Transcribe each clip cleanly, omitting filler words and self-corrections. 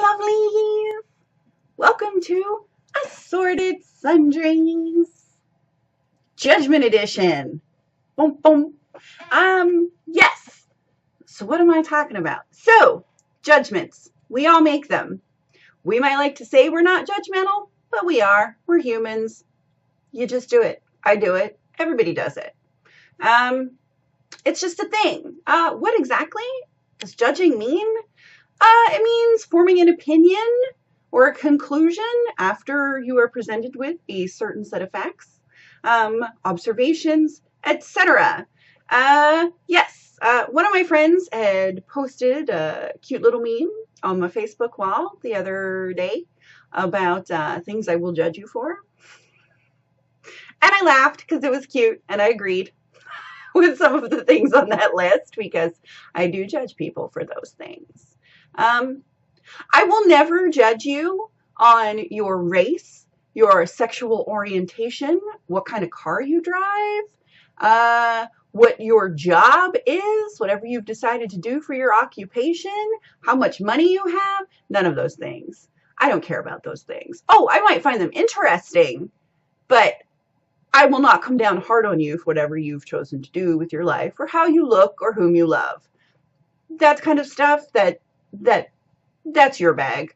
lovelies! Welcome to Assorted Sundries, Judgment Edition. Boom, boom. Yes. So what am I talking about? So, judgments. We all make them. We might like to say we're not judgmental, but we are. We're humans. You just do it. I do it. Everybody does it. It's just a thing. What exactly does judging mean? It means forming an opinion or a conclusion after you are presented with a certain set of facts, observations, etc. Yes, one of my friends had posted a cute little meme on my Facebook wall the other day about things I will judge you for. And I laughed because it was cute and I agreed with some of the things on that list because I do judge people for those things. I will never judge you on your race, your sexual orientation, what kind of car you drive, what your job is, whatever you've decided to do for your occupation, how much money you have, none of those things. I don't care about those things. Oh, I might find them interesting, but I will not come down hard on you for whatever you've chosen to do with your life or how you look or whom you love. That kind of stuff, that's your bag.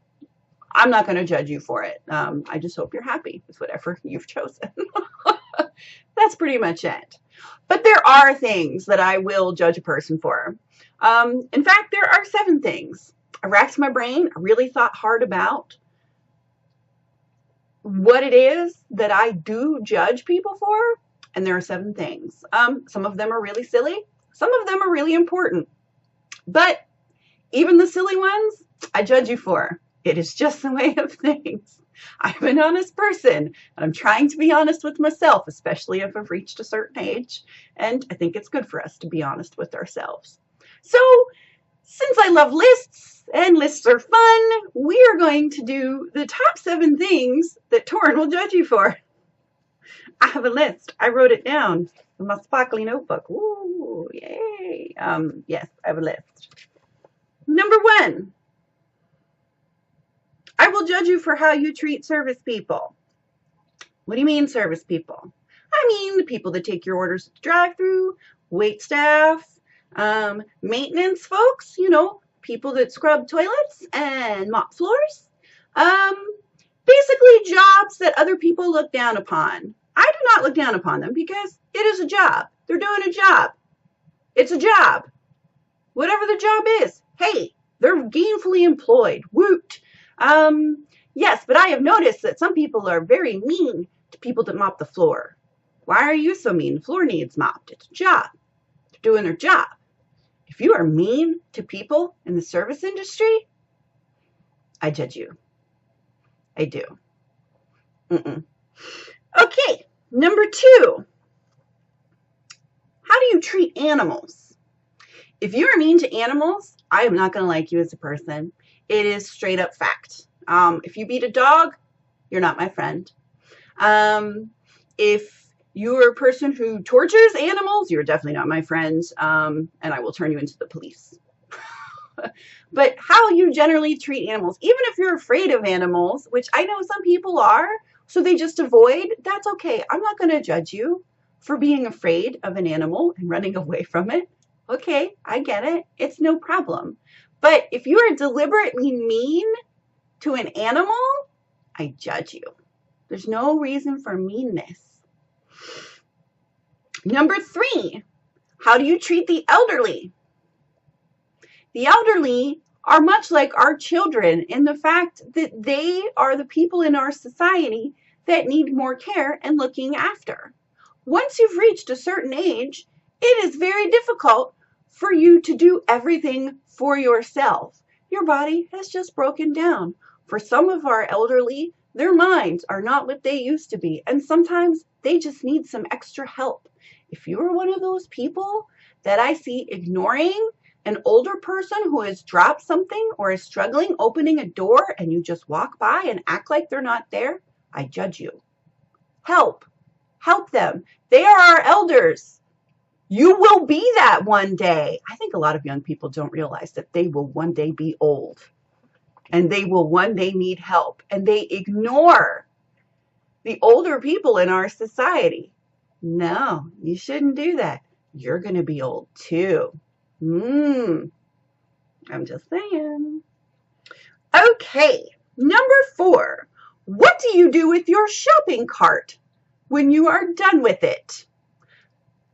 I'm not going to judge you for it. I just hope you're happy with whatever you've chosen. That's pretty much it. But there are things that I will judge a person for. In fact, there are 7 things. I racked my brain. I really thought hard about what it is that I do judge people for. And there are 7 things. Some of them are really silly. Some of them are really important. But even the silly ones, I judge you for. It is just the way of things. I'm an honest person, and I'm trying to be honest with myself, especially if I've reached a certain age, and I think it's good for us to be honest with ourselves. So, since I love lists, and lists are fun, we are going to do the top 7 things that Torrin will judge you for. I have a list. I wrote it down in my sparkly notebook. Ooh, yay. Yes, I have a list. Number 1. I will judge you for how you treat service people. What do you mean, service people? I mean the people that take your orders at the drive-thru, wait staff, maintenance folks, people that scrub toilets and mop floors. Basically jobs that other people look down upon. I do not look down upon them because it is a job. They're doing a job. It's a job. Whatever the job is. Hey, they're gainfully employed. Woot. Yes, but I have noticed that some people are very mean to people that mop the floor. Why are you so mean? The floor needs mopped. It's a job. They're doing their job. If you are mean to people in the service industry, I judge you. I do. Okay, number 2. How do you treat animals? If you are mean to animals, I am not going to like you as a person. It is straight up fact. If you beat a dog, you're not my friend. If you're a person who tortures animals, you're definitely not my friend, and I will turn you into the police. But how you generally treat animals, even if you're afraid of animals, which I know some people are, so they just avoid, that's okay. I'm not going to judge you for being afraid of an animal and running away from it. Okay, I get it. It's no problem. But if you are deliberately mean to an animal, I judge you. There's no reason for meanness. Number 3, how do you treat the elderly? The elderly are much like our children in the fact that they are the people in our society that need more care and looking after. Once you've reached a certain age, it is very difficult for you to do everything for yourself. Your body has just broken down. For some of our elderly, their minds are not what they used to be, and sometimes they just need some extra help. If you are one of those people that I see ignoring an older person who has dropped something or is struggling opening a door and you just walk by and act like they're not there, I judge you. Help them. They are our elders. You will be that one day. I think a lot of young people don't realize that they will one day be old. and they will one day need help, and they ignore the older people in our society. No, you shouldn't do that. You're going to be old too. I'm just saying. Okay, number 4. What do you do with your shopping cart when you are done with it?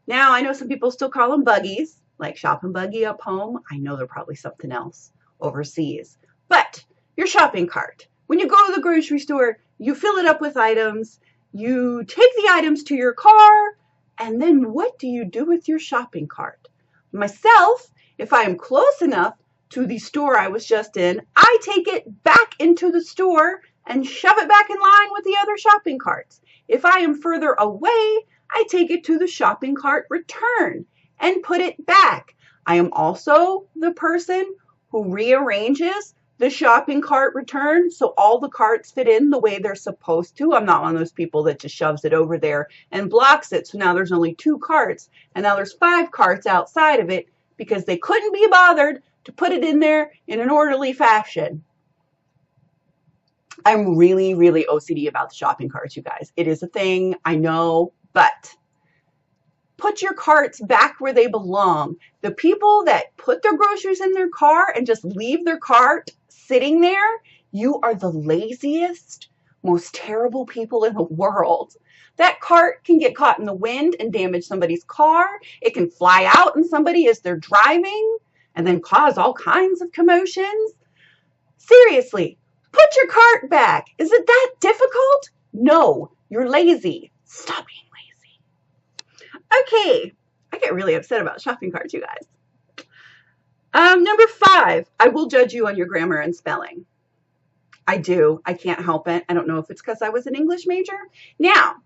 Now, I know some people still call them buggies, like shop and buggy up home. I know they're probably something else overseas. But your shopping cart, when you go to the grocery store, you fill it up with items, you take the items to your car, and then what do you do with your shopping cart? Myself, if I am close enough to the store I was just in, I take it back into the store and shove it back in line with the other shopping carts. If I am further away, I take it to the shopping cart return and put it back. I am also the person who rearranges the shopping cart return so all the carts fit in the way they're supposed to. I'm not one of those people that just shoves it over there and blocks it. So now there's only 2 carts, and now there's 5 carts outside of it because they couldn't be bothered to put it in there in an orderly fashion. I'm really, really OCD about the shopping carts, you guys. It is a thing, I know, but put your carts back where they belong. The people that put their groceries in their car and just leave their cart sitting there, you are the laziest, most terrible people in the world. That cart can get caught in the wind and damage somebody's car. It can fly out on somebody as they're driving and then cause all kinds of commotions. Seriously, put your cart back. Is it that difficult? No, you're lazy. Stop being lazy. Okay, I get really upset about shopping carts, you guys. Number 5, I will judge you on your grammar and spelling. I do. I can't help it. I don't know if it's because I was an English major. Now,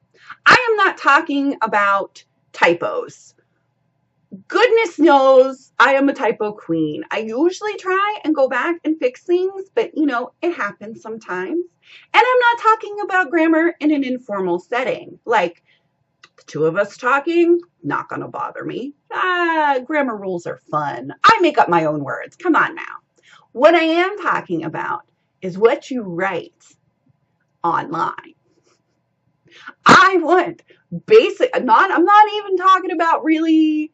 I am not talking about typos. Goodness knows I am a typo queen. I usually try and go back and fix things, but you know, it happens sometimes. And I'm not talking about grammar in an informal setting. Like the 2 of us talking, not gonna bother me. Grammar rules are fun. I make up my own words. Come on now. What I am talking about is what you write online. I want basic, I'm not even talking about really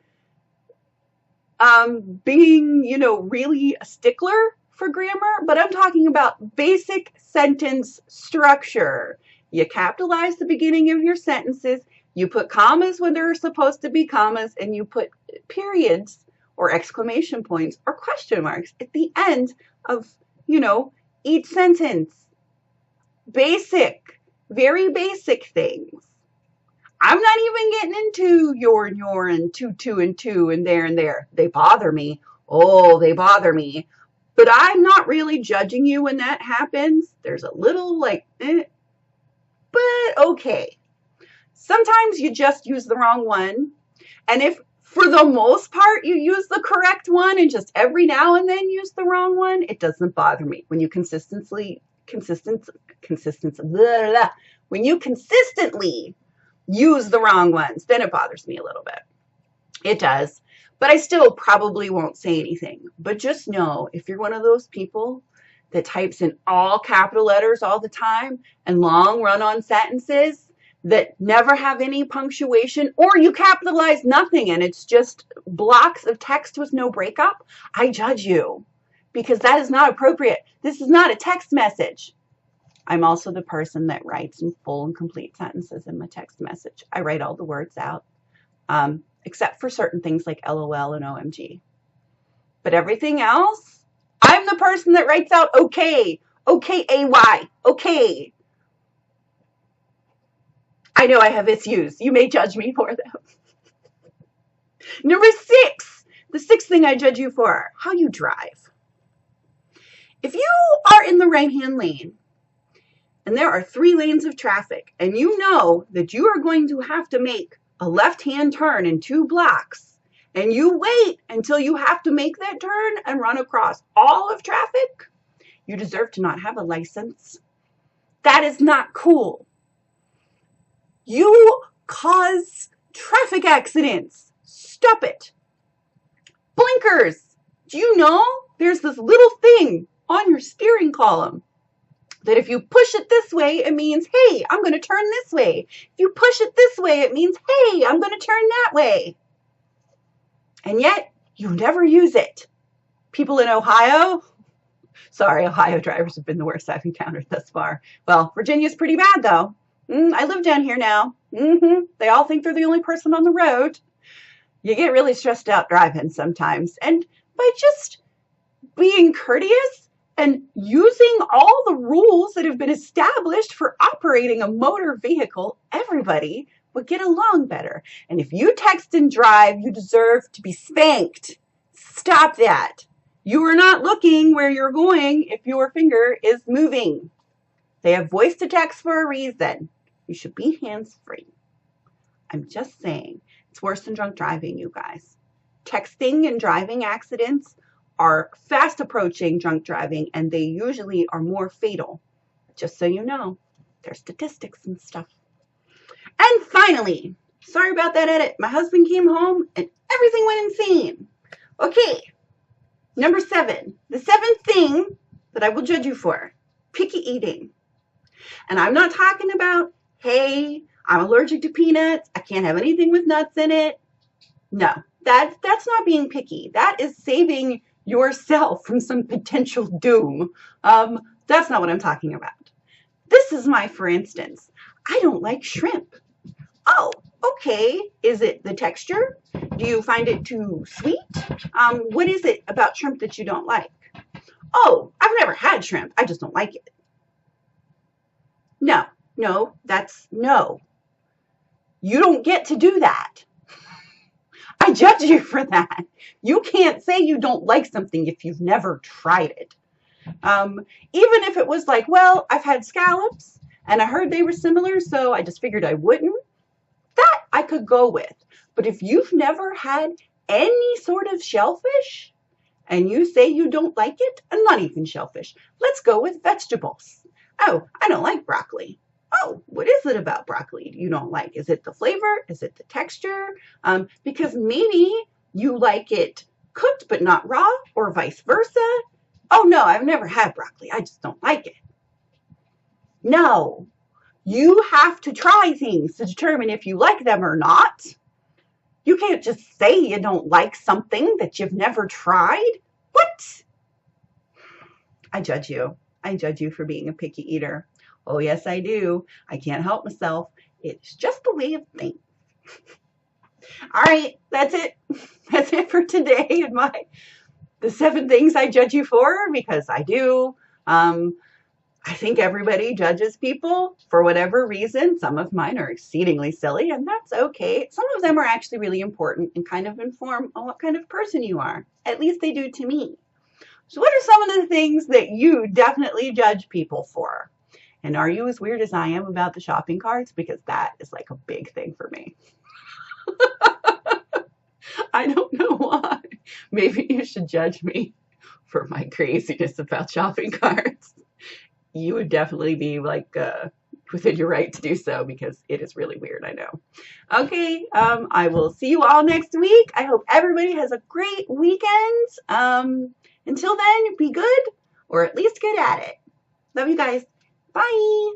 being, you know, really a stickler for grammar, but I'm talking about basic sentence structure. You capitalize the beginning of your sentences, you put commas when there are supposed to be commas, and you put periods or exclamation points or question marks at the end of, you know, each sentence. Basic, very basic things. I'm not even getting into your and two and two and there. They bother me. Oh, they bother me. But I'm not really judging you when that happens. There's a little like, but okay. Sometimes you just use the wrong one. And if for the most part you use the correct one and just every now and then use the wrong one, it doesn't bother me. When you consistently use the wrong ones, then it bothers me a little bit. It does, but I still probably won't say anything. But just know, if you're one of those people that types in all capital letters all the time and long run-on sentences that never have any punctuation, or you capitalize nothing and it's just blocks of text with no breakup, I judge you because that is not appropriate. This is not a text message. I'm also the person that writes in full and complete sentences in my text message. I write all the words out, except for certain things like LOL and OMG. But everything else, I'm the person that writes out okay, okay-ay, okay. I know I have issues. You may judge me for them. Number 6, the 6th thing I judge you for, how you drive. If you are in the right-hand lane, and there are 3 lanes of traffic, and you know that you are going to have to make a left-hand turn in 2 blocks, and you wait until you have to make that turn and run across all of traffic, you deserve to not have a license. That is not cool. You cause traffic accidents. Stop it. Blinkers. Do you know there's this little thing on your steering column. That if you push it this way, it means, hey, I'm going to turn this way. If you push it this way, it means, hey, I'm going to turn that way. And yet, you never use it. People in Ohio, sorry, Ohio drivers have been the worst I've encountered thus far. Well, Virginia's pretty bad, though. I live down here now. They all think they're the only person on the road. You get really stressed out driving sometimes. And by just being courteous and using all the rules that have been established for operating a motor vehicle, everybody would get along better. And if you text and drive, you deserve to be spanked. Stop that. You are not looking where you're going if your finger is moving. They have voice to text for a reason. You should be hands-free. I'm just saying, it's worse than drunk driving, you guys. Texting and driving accidents are fast approaching drunk driving, and they usually are more fatal. Just so you know, there's statistics and stuff. And finally, sorry about that edit. My husband came home and everything went insane. Okay, number 7. The 7th thing that I will judge you for, picky eating. And I'm not talking about, hey, I'm allergic to peanuts. I can't have anything with nuts in it. No, that's not being picky. That is saving yourself from some potential doom. That's not what I'm talking about. This is my, for instance, I don't like shrimp. Oh, okay. Is it the texture? Do you find it too sweet? What is it about shrimp that you don't like? Oh, I've never had shrimp. I just don't like it. No, that's no. You don't get to do that. I judge you for that. You can't say you don't like something if you've never tried it. Even if it was like, well, I've had scallops and I heard they were similar, so I just figured I wouldn't. That I could go with. But if you've never had any sort of shellfish and you say you don't like it, and not even shellfish, let's go with vegetables. Oh, I don't like broccoli. Oh, what is it about broccoli you don't like? Is it the flavor? Is it the texture? Because maybe you like it cooked but not raw, or vice versa. Oh no, I've never had broccoli. I just don't like it. No, you have to try things to determine if you like them or not. You can't just say you don't like something that you've never tried. What? I judge you. I judge you for being a picky eater. Oh, yes, I do. I can't help myself. It's just the way of things. All right, that's it. That's it for today and the 7 things I judge you for, because I do. I think everybody judges people for whatever reason. Some of mine are exceedingly silly, and that's okay. Some of them are actually really important and kind of inform on what kind of person you are. At least they do to me. So what are some of the things that you definitely judge people for? And are you as weird as I am about the shopping carts? Because that is like a big thing for me. I don't know why. Maybe you should judge me for my craziness about shopping carts. You would definitely be like within your right to do so, because it is really weird, I know. Okay, I will see you all next week. I hope everybody has a great weekend. Until then, be good, or at least good at it. Love you guys. Bye.